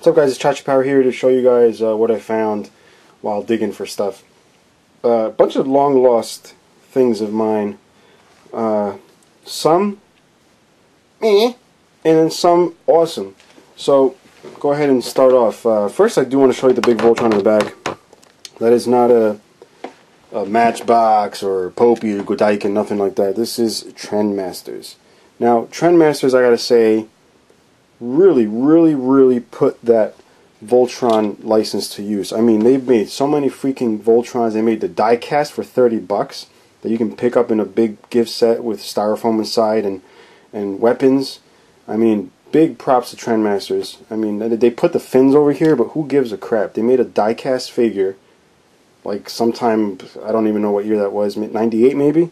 What's up, guys? It's Chachi Power here to show you guys what I found while digging for stuff. A bunch of long lost things of mine. Some and then some awesome. So go ahead and start off. First, I do want to show you the big Voltron in the bag. That is not a Matchbox or Popey or Godiken, nothing like that. This is Trendmasters. Now, Trendmasters, I gotta say, really put that Voltron license to use. I mean, they've made so many freaking Voltrons. They made the die-cast for $30 that you can pick up in a big gift set with styrofoam inside and weapons. I mean, big props to Trendmasters. I mean, they put the fins over here, but who gives a crap? They made a die-cast figure, like sometime, I don't even know what year that was, 98 maybe?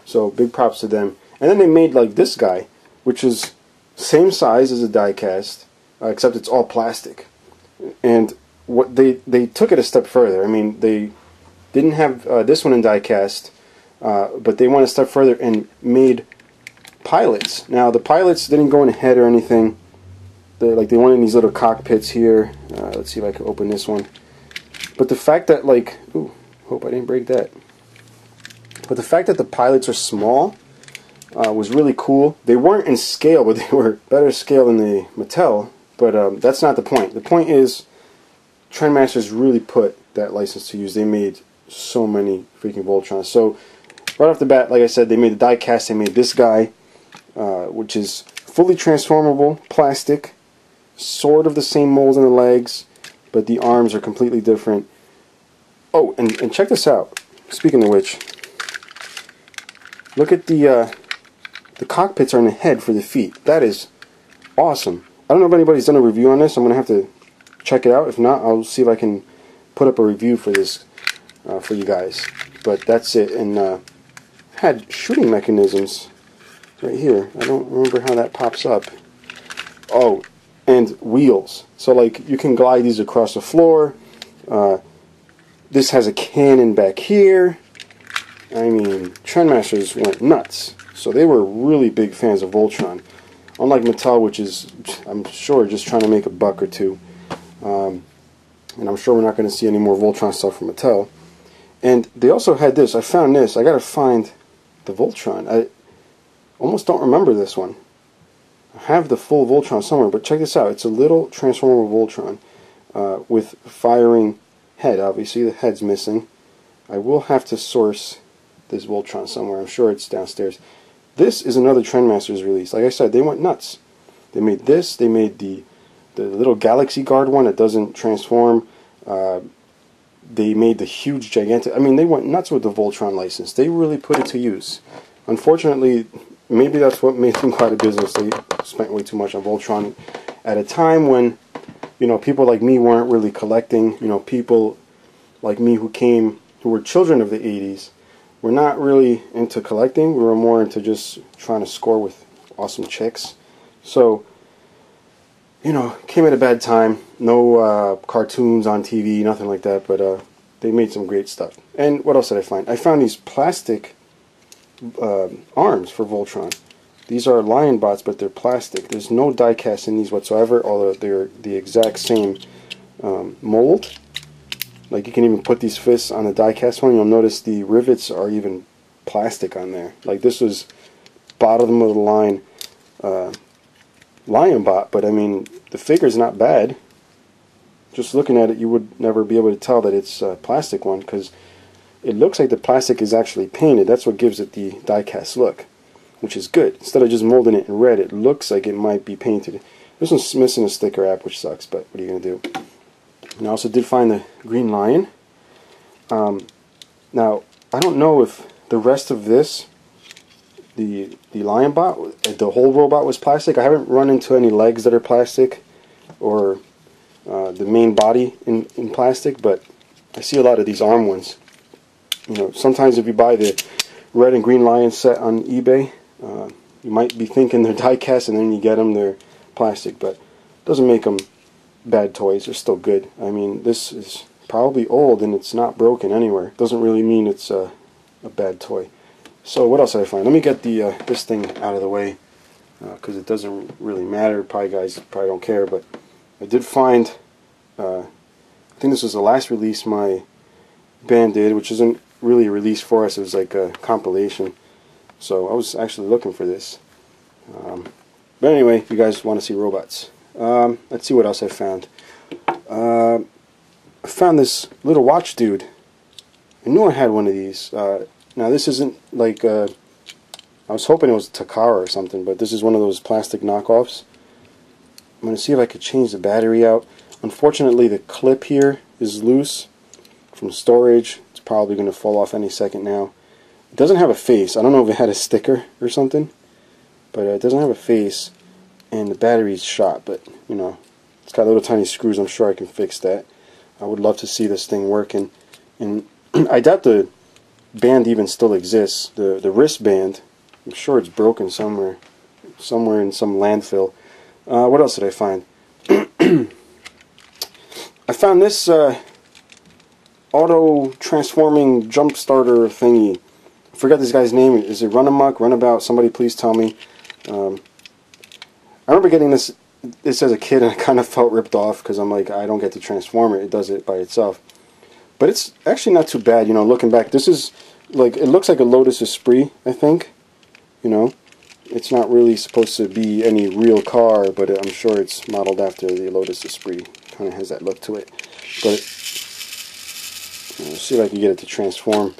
So, big props to them. And then they made like this guy, which is same size as a die-cast, except it's all plastic. And what they took it a step further. I mean, they didn't have this one in die-cast, but they went a step further and made pilots. Now, the pilots didn't go in a head or anything. They went in these little cockpits here. Let's see if I can open this one. But the fact that, like, ooh, hope I didn't break that. But the fact that the pilots are small was really cool. They weren't in scale, but they were better scale than the Mattel. But that's not the point. The point is, Trendmasters really put that license to use. They made so many freaking Voltrons. So, right off the bat, like I said, they made the die-cast. They made this guy, which is fully transformable, plastic, sort of the same mold in the legs, but the arms are completely different. Oh, and check this out. Speaking of which, look at the cockpits are in the head for the feet. That is awesome. I don't know if anybody's done a review on this. I'm going to have to check it out. If not, I'll see if I can put up a review for this for you guys. But that's it. And had shooting mechanisms right here. I don't remember how that pops up. Oh, and wheels. So like you can glide these across the floor. This has a cannon back here. I mean, Trendmasters went nuts. So they were really big fans of Voltron. Unlike Mattel, which is, I'm sure, just trying to make a buck or two. And I'm sure we're not going to see any more Voltron stuff from Mattel. And they also had this. I found this. I got to find the Voltron. I almost don't remember this one. I have the full Voltron somewhere, but check this out. It's a little transformable Voltron with firing head. Obviously, the head's missing. I will have to source this Voltron somewhere. I'm sure it's downstairs. This is another Trendmasters release. Like I said, they went nuts. They made this. They made the little Galaxy Guard one that doesn't transform. They made the huge, gigantic... I mean, they went nuts with the Voltron license. They really put it to use. Unfortunately, maybe that's what made them go out of business. They spent way too much on Voltron at a time when, you know, people like me weren't really collecting. You know, people like me who were children of the 80s, we're not really into collecting. We were more into just trying to score with awesome chicks. So, you know, came at a bad time. No cartoons on TV, nothing like that. But they made some great stuff. And what else did I find? I found these plastic arms for Voltron. These are Lion Bots, but they're plastic. There's no die-cast in these whatsoever, although they're the exact same mold. Like, you can even put these fists on the die-cast one. You'll notice the rivets are even plastic on there. Like, this was bottom of the line Lion Bot, but I mean, the figure's not bad. Just looking at it, you would never be able to tell that it's a plastic one, because it looks like the plastic is actually painted. That's what gives it the die-cast look, which is good. Instead of just molding it in red, it looks like it might be painted. This one's missing a sticker app, which sucks, but what are you going to do? And I also did find the Green Lion. Now, I don't know if the rest of this, the Lion Bot, the whole robot was plastic. I haven't run into any legs that are plastic, or the main body in plastic, but I see a lot of these arm ones. You know, sometimes if you buy the red and green lion set on eBay, you might be thinking they're die-cast, and then you get them, they're plastic, but it doesn't make them bad toys. They're still good. I mean, this is probably old and it's not broken anywhere. Doesn't really mean it's a bad toy. So what else did I find? Let me get the this thing out of the way, because it doesn't really matter. Probably guys probably don't care, but I did find, I think this was the last release my band did, which isn't really a release for us, it was like a compilation. So I was actually looking for this. But anyway, if you guys want to see robots. Let's see what else I found. I found this little watch dude. I knew I had one of these. Now this isn't like, I was hoping it was Takara or something, but this is one of those plastic knockoffs. I'm going to see if I could change the battery out. Unfortunately, the clip here is loose from storage. It's probably going to fall off any second now. It doesn't have a face. I don't know if it had a sticker or something, but it doesn't have a face, and the battery's shot, but you know, it's got little tiny screws. I'm sure I can fix that. I would love to see this thing working, and I doubt the band even still exists. The wristband, I'm sure it's broken somewhere in some landfill. What else did I find? I found this auto transforming jump starter thingy. I forgot this guy's name. Is it Runamuck, Runabout? Somebody please tell me. I remember getting this as a kid, and I kind of felt ripped off because I'm like, I don't get to transform it. It does it by itself. But it's actually not too bad, you know, looking back. This is like, it looks like a Lotus Esprit, I think. You know, it's not really supposed to be any real car, but I'm sure it's modeled after the Lotus Esprit. Kind of has that look to it. But let's see if I can get it to transform.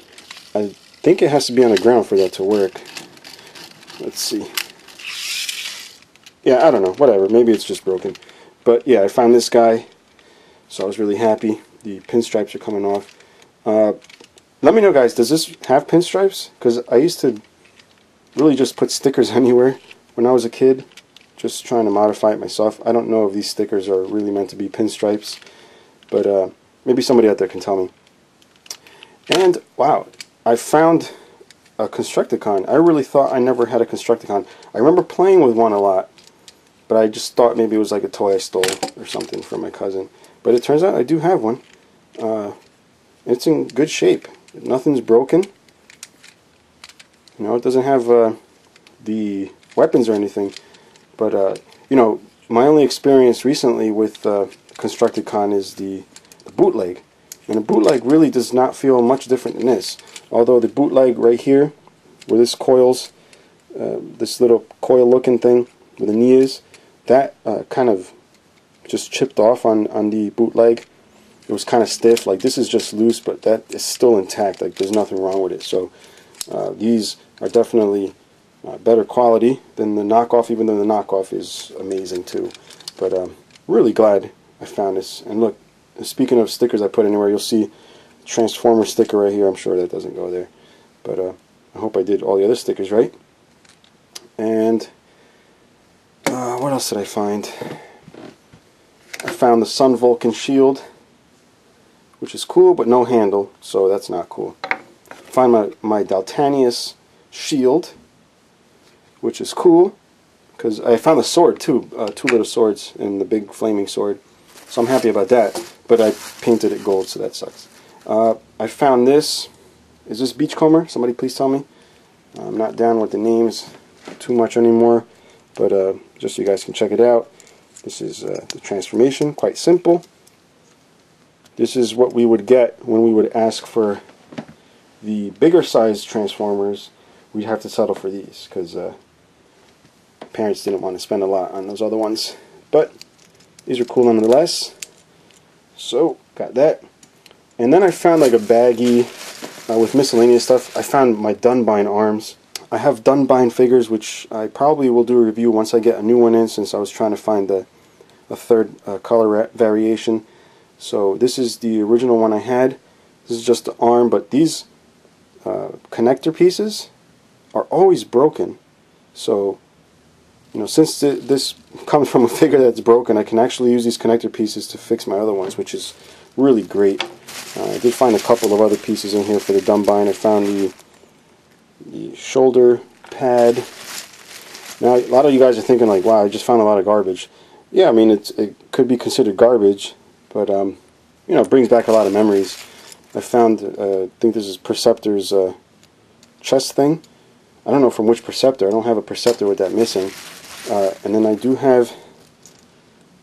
I think it has to be on the ground for that to work. Let's see. Yeah, I don't know. Whatever. Maybe it's just broken. But yeah, I found this guy, so I was really happy. The pinstripes are coming off. Let me know, guys, does this have pinstripes? Because I used to really just put stickers anywhere when I was a kid, just trying to modify it myself. I don't know if these stickers are really meant to be pinstripes, but maybe somebody out there can tell me. And wow, I found a Constructicon. I really thought I never had a Constructicon. I remember playing with one a lot, but I just thought maybe it was like a toy I stole or something from my cousin. But it turns out I do have one. It's in good shape. Nothing's broken. You know, it doesn't have the weapons or anything. But, you know, my only experience recently with Constructicon is the bootleg. And the bootleg really does not feel much different than this. Although the bootleg right here, where this coils, this little coil looking thing where the knee is, that kind of just chipped off on the bootleg. It was kind of stiff. Like, this is just loose, but that is still intact. Like, there's nothing wrong with it. So these are definitely better quality than the knockoff, even though the knockoff is amazing too. But really glad I found this. And look, speaking of stickers I put anywhere, you'll see Transformer sticker right here. I'm sure that doesn't go there, but I hope I did all the other stickers right. And what else did I find? I found the Sun Vulcan shield, which is cool, but no handle, so that's not cool. Find my Daltanius shield, which is cool, because I found the sword too, two little swords and the big flaming sword, so I'm happy about that. But I painted it gold, so that sucks. I found this. Is this Beachcomber? Somebody please tell me. I'm not down with the names too much anymore, but just so you guys can check it out. This is the transformation, quite simple. This is what we would get when we would ask for the bigger size Transformers. We'd have to settle for these because parents didn't want to spend a lot on those other ones. But these are cool nonetheless. So, got that. And then I found like a baggie with miscellaneous stuff. I found my Dunbine arms. I have Dunbine figures, which I probably will do a review once I get a new one in, since I was trying to find a third color variation. So this is the original one I had. This is just the arm, but these connector pieces are always broken. So, you know, since this comes from a figure that's broken, I can actually use these connector pieces to fix my other ones, which is really great. I did find a couple of other pieces in here for the Dunbine. I found the shoulder pad. Now, a lot of you guys are thinking like, wow, I just found a lot of garbage. Yeah, I mean, it could be considered garbage, but you know, it brings back a lot of memories. I found, I think this is Perceptor's chest thing. I don't know from which Perceptor. I don't have a Perceptor with that missing. And then I do have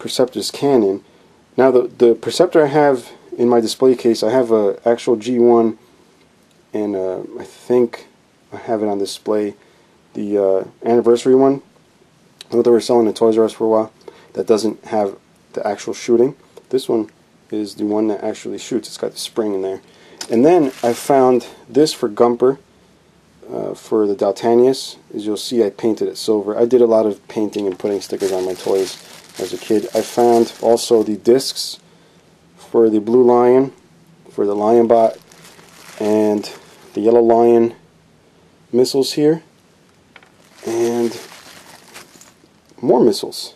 Perceptor's Cannon. Now the Perceptor I have in my display case, I have a actual G1, and I think I have it on display, the anniversary one that they were selling at Toys R Us for a while, that doesn't have the actual shooting. This one is the one that actually shoots. It's got the spring in there. And then I found this for Gumper, for the Daltanius. As you'll see, I painted it silver. I did a lot of painting and putting stickers on my toys as a kid. I found also the discs for the Blue Lion, for the Lionbot, and the Yellow Lion missiles here, and more missiles.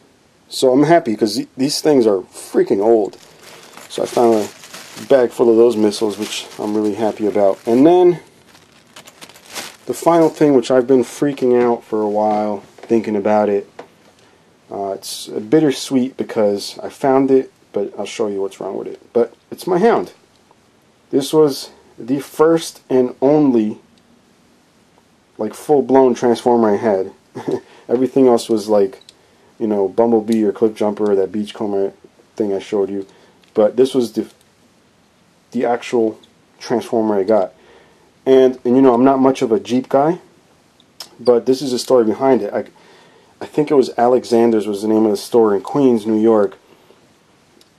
So I'm happy because these things are freaking old. So I found a bag full of those missiles, which I'm really happy about. And then the final thing, which I've been freaking out for a while thinking about it. It's bittersweet because I found it, but I'll show you what's wrong with it. But it's my Hound. This was the first and only like full-blown Transformer I had. Everything else was like, you know, Bumblebee or Cliffjumper or that Beachcomber thing I showed you. But this was the actual Transformer I got. And you know, I'm not much of a Jeep guy, but this is a story behind it. I think it was Alexander's was the name of the store in Queens, New York.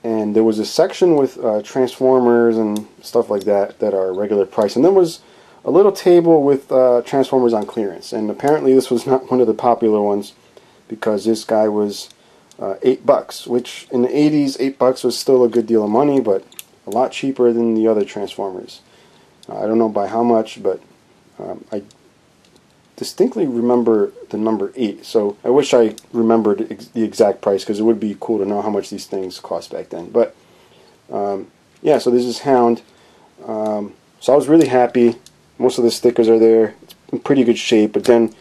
And there was a section with Transformers and stuff like that that are regular price. And there was a little table with Transformers on clearance. And apparently this was not one of the popular ones, because this guy was $8, which in the 80s, $8 was still a good deal of money, but a lot cheaper than the other Transformers. I don't know by how much, but I distinctly remember the number 8. So I wish I remembered the exact price, because it would be cool to know how much these things cost back then. But yeah, so this is Hound. So I was really happy. Most of the stickers are there. It's in pretty good shape, but then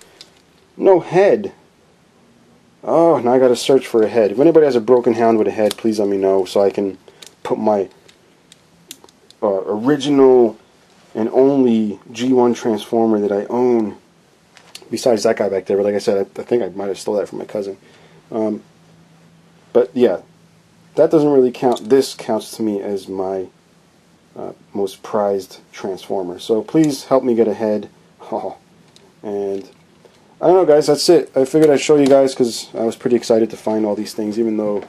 no head. Oh, now I gotta search for a head. If anybody has a broken Hound with a head, please let me know so I can put my original and only G1 Transformer that I own, besides that guy back there. But like I said, I think I might have stole that from my cousin. But yeah, that doesn't really count. This counts to me as my most prized Transformer. So please help me get a head. Oh, and I don't know, guys, that's it. I figured I'd show you guys because I was pretty excited to find all these things, even though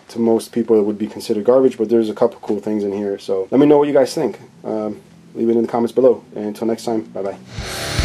to most people it would be considered garbage, but there's a couple cool things in here. So let me know what you guys think. Leave it in the comments below. And until next time, bye-bye.